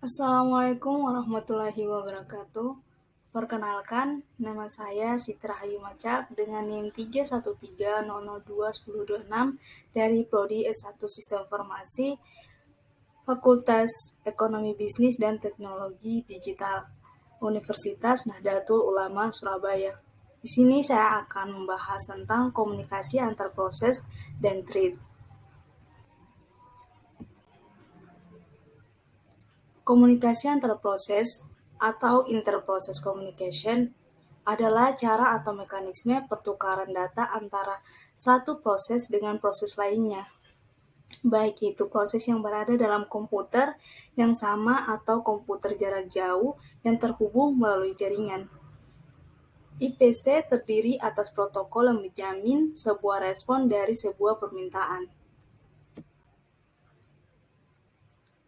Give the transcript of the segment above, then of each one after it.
Assalamualaikum warahmatullahi wabarakatuh. Perkenalkan, nama saya Siti Rahayu Macak dengan NIM 31300210206 dari Prodi S1 Sistem Informasi, Fakultas Ekonomi Bisnis dan Teknologi Digital, Universitas Nahdlatul Ulama Surabaya. Di sini saya akan membahas tentang komunikasi antar proses dan trade. Komunikasi antar proses atau interproses communication adalah cara atau mekanisme pertukaran data antara satu proses dengan proses lainnya, baik itu proses yang berada dalam komputer yang sama atau komputer jarak jauh yang terhubung melalui jaringan. IPC terdiri atas protokol yang menjamin sebuah respon dari sebuah permintaan.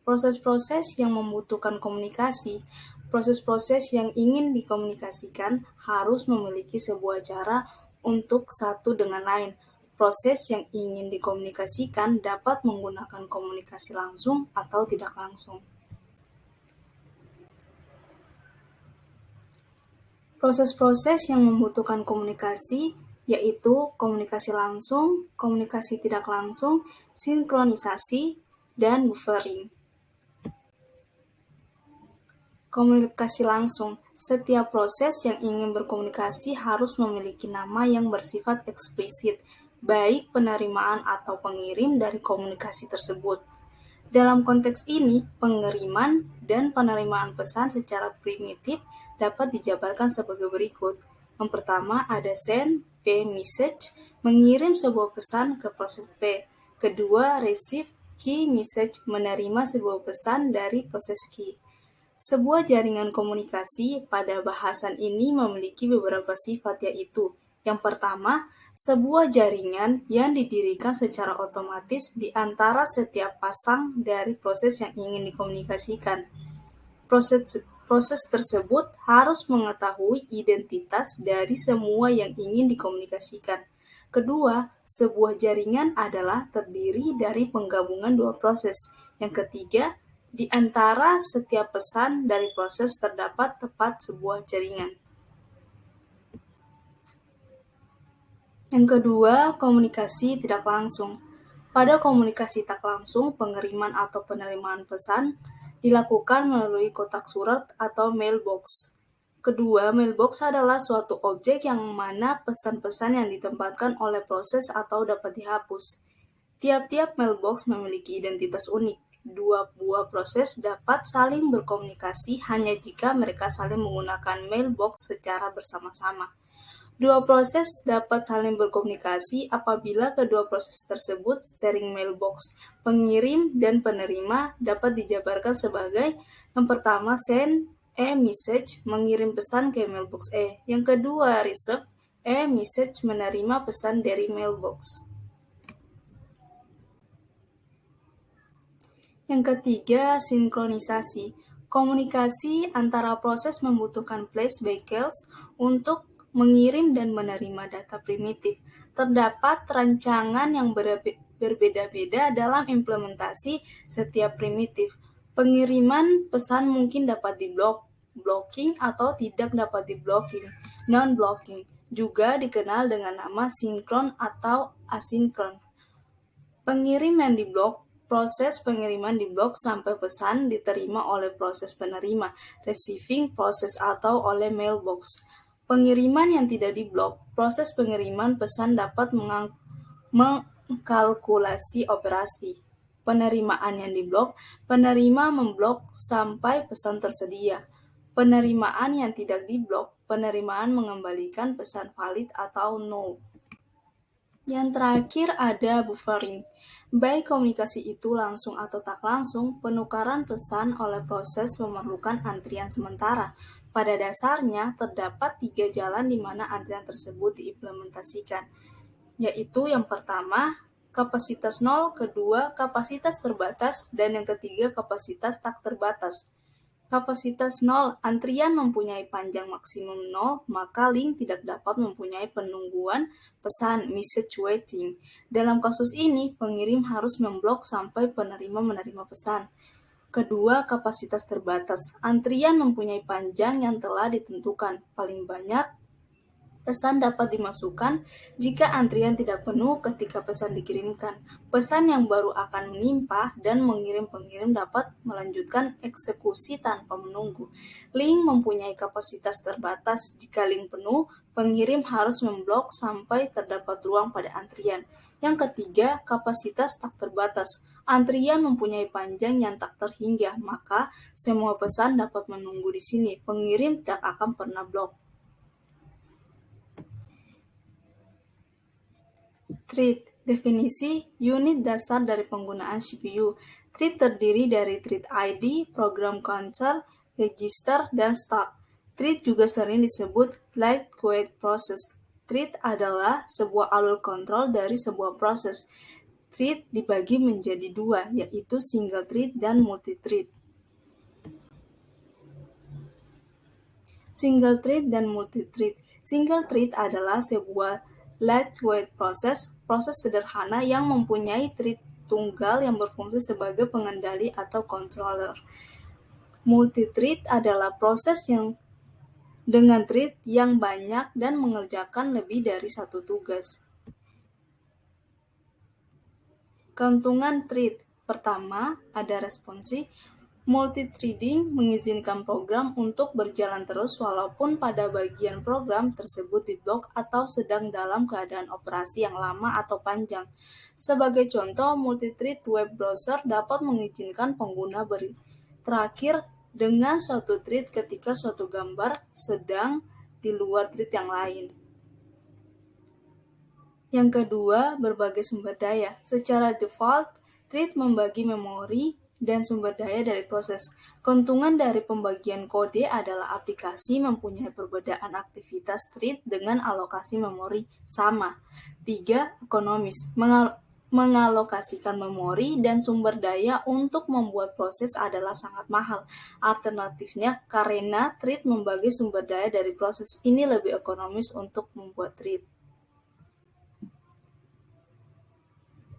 Proses-proses yang membutuhkan komunikasi, proses-proses yang ingin dikomunikasikan harus memiliki sebuah cara untuk satu dengan lain. Proses yang ingin dikomunikasikan dapat menggunakan komunikasi langsung atau tidak langsung. Proses-proses yang membutuhkan komunikasi yaitu komunikasi langsung, komunikasi tidak langsung, sinkronisasi, dan buffering. Komunikasi langsung. Setiap proses yang ingin berkomunikasi harus memiliki nama yang bersifat eksplisit, baik penerimaan atau pengirim dari komunikasi tersebut. Dalam konteks ini, pengiriman dan penerimaan pesan secara primitif dapat dijabarkan sebagai berikut. Yang pertama ada send, P message, mengirim sebuah pesan ke proses P. Kedua, receive, key message, menerima sebuah pesan dari proses Q. Sebuah jaringan komunikasi pada bahasan ini memiliki beberapa sifat, yaitu yang pertama, sebuah jaringan yang didirikan secara otomatis di antara setiap pasang dari proses yang ingin dikomunikasikan. Proses tersebut harus mengetahui identitas dari semua yang ingin dikomunikasikan. Kedua, sebuah jaringan adalah terdiri dari penggabungan dua proses. Yang ketiga, di antara setiap pesan dari proses terdapat tepat sebuah jaringan. Yang kedua, komunikasi tidak langsung. Pada komunikasi tak langsung, pengiriman atau penerimaan pesan dilakukan melalui kotak surat atau mailbox. Kedua, mailbox adalah suatu objek yang mana pesan-pesan yang ditempatkan oleh proses atau dapat dihapus. Tiap-tiap mailbox memiliki identitas unik. Dua buah proses dapat saling berkomunikasi hanya jika mereka saling menggunakan mailbox secara bersama-sama. Dua proses dapat saling berkomunikasi apabila kedua proses tersebut sharing mailbox. Pengirim dan penerima dapat dijabarkan sebagai yang pertama send, message, mengirim pesan ke mailbox E. Yang kedua receive, message, menerima pesan dari mailbox. Yang ketiga, sinkronisasi. Komunikasi antara proses membutuhkan flashbacks untuk mengirim dan menerima data primitif. Terdapat rancangan yang berbeda-beda dalam implementasi setiap primitif. Pengiriman pesan mungkin dapat di-blocking atau tidak dapat di-blocking. Non-blocking juga dikenal dengan nama sinkron atau asinkron. Pengirim yang diblok, proses pengiriman diblok sampai pesan diterima oleh proses penerima, receiving proses atau oleh mailbox. Pengiriman yang tidak diblok, proses pengiriman pesan dapat mengkalkulasi operasi. Penerimaan yang diblok, penerima memblok sampai pesan tersedia. Penerimaan yang tidak diblok, penerimaan mengembalikan pesan valid atau null. Yang terakhir ada buffering. Baik komunikasi itu langsung atau tak langsung, penukaran pesan oleh proses memerlukan antrian sementara. Pada dasarnya, terdapat 3 jalan di mana antrian tersebut diimplementasikan, yaitu yang pertama, kapasitas 0, kedua, kapasitas terbatas, dan yang ketiga, kapasitas tak terbatas. Kapasitas 0, antrian mempunyai panjang maksimum 0, maka link tidak dapat mempunyai penungguan pesan message waiting. Dalam kasus ini, pengirim harus memblok sampai penerima menerima pesan. Kedua, kapasitas terbatas. Antrian mempunyai panjang yang telah ditentukan. Paling banyak pesan dapat dimasukkan jika antrian tidak penuh ketika pesan dikirimkan. Pesan yang baru akan menimpa dan pengirim dapat melanjutkan eksekusi tanpa menunggu. Link mempunyai kapasitas terbatas. Jika link penuh, pengirim harus memblok sampai terdapat ruang pada antrian. Yang ketiga, kapasitas tak terbatas. Antrian mempunyai panjang yang tak terhingga, maka semua pesan dapat menunggu di sini. Pengirim tidak akan pernah blok. Thread. Definisi unit dasar dari penggunaan CPU. Thread terdiri dari thread ID, program counter, register, dan stop. Thread juga sering disebut lightweight process. Thread adalah sebuah alur kontrol dari sebuah proses. Thread dibagi menjadi dua, yaitu single thread dan multi-thread. Single thread dan multi-thread. Single thread adalah sebuah lightweight proses sederhana yang mempunyai thread tunggal yang berfungsi sebagai pengendali atau controller. Multi-thread adalah proses yang dengan thread yang banyak dan mengerjakan lebih dari satu tugas. Keuntungan thread. Pertama, ada responsi. Multithreading mengizinkan program untuk berjalan terus walaupun pada bagian program tersebut diblok atau sedang dalam keadaan operasi yang lama atau panjang. Sebagai contoh, multithread web browser dapat mengizinkan pengguna terakhir dengan suatu thread ketika suatu gambar sedang di luar thread yang lain. Yang kedua, berbagai sumber daya. Secara default, thread membagi memori dan sumber daya dari proses. Keuntungan dari pembagian kode adalah aplikasi mempunyai perbedaan aktivitas thread dengan alokasi memori sama. 3. Ekonomis. Mengalokasikan memori dan sumber daya untuk membuat proses adalah sangat mahal. Alternatifnya, karena thread membagi sumber daya dari proses, ini lebih ekonomis untuk membuat thread.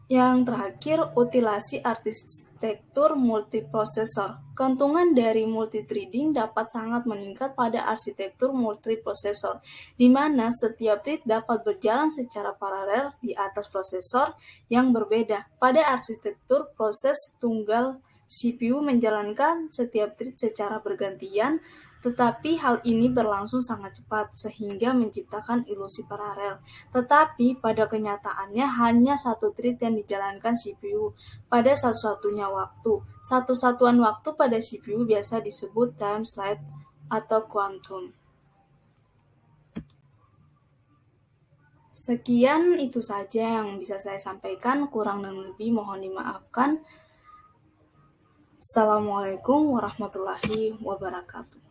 Yang terakhir, utilasi arsitektur multiprosesor. Keuntungan dari multithreading dapat sangat meningkat pada arsitektur multiprosesor, di mana setiap thread dapat berjalan secara paralel di atas prosesor yang berbeda. Pada arsitektur proses tunggal, CPU menjalankan setiap thread secara bergantian, tetapi hal ini berlangsung sangat cepat sehingga menciptakan ilusi paralel. Tetapi pada kenyataannya hanya satu thread yang dijalankan CPU pada satu-satunya waktu. Satu satuan waktu pada CPU biasa disebut time slide atau quantum. Sekian itu saja yang bisa saya sampaikan, kurang dan lebih mohon dimaafkan. Assalamualaikum warahmatullahi wabarakatuh.